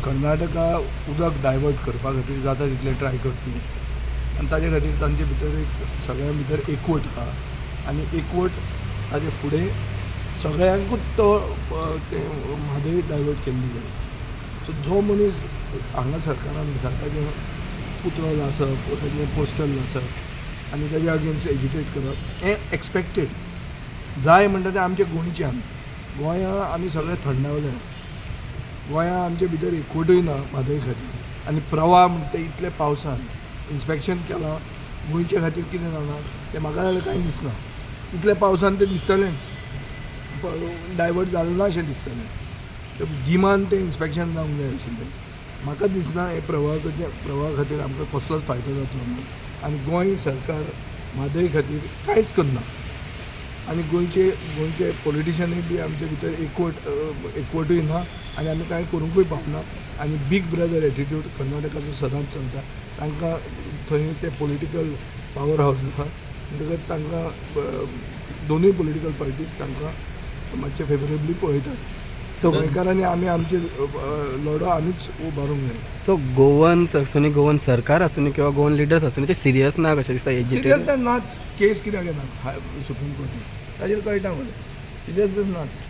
कर्नाटका उदक डायवर्ट करपा खातीर जाता तितले ट्राय करतली आनी ताजे खातीर तांचे भितर एक सगळ्यां भितर एकवट आहा आनी एकवट ताजे फुडें सगळ्यांकूच तो ते म्हादय डायवर्ट केल्ली जाय. सो जो मनीस हांगा सरकारान आसा ताजें पुतळो लासप ताजें पोस्टर लासप आनी ताजे अगेन्स्ट एजिटेट करप हें एक्सपेक्टेड जाय म्हणटा तें आमच्या गोंयच्यान. गोंयां आमी सगळे थंडावले, गोंयां आमचे भितर एकवटूय ना म्हादय खातीर आनी प्रवाह म्हणटा ते इतले पावसान इन्स्पेक्शन केलां गोंयच्या खातीर कितें जाणार तें म्हाका जाल्यार कांय दिसना. इतल्या पावसान तें दिसतलेंच डायवर्ट जालें ना अशें दिसतलें. गिमान तें इन्स्पेक्शन जावंक जाय आशिल्लें. म्हाका दिसना हे प्रवाहा खातीर आमकां कसलोच फायदो जातलो म्हणून. आनी गोंय सरकार म्हादय खातीर कांयच करना आनी गोंयचे पॉलिटिशनूय बी आमचे भितर एकवटूय ना आनी आमी कांय करूंकूय पावना. आनी बीग ब्रदर एटिट्यूड कर्नाटकाचो सदांच चलता. तांकां थंय ते पॉलिटिकल पावर हावस आसा म्हणटकच तांकां दोनूय पॉलिटिकल पार्टीज तांकां मातशे फेवरेबली पळयतात. सो गोंयकारांनी आमी आमचे लढो आमीच उबारूंक जाय. सो गोवन्स आसूं गोवन सरकार आसूं किंवा गोवन लिडर्स आसूं ते सिरियस ना कशें दिसता. सिरियसनेस नाच. केस कित्याक येना सुप्रीम कोर्टान ताजेर कळटा मरे. सिरियसनेस नाच.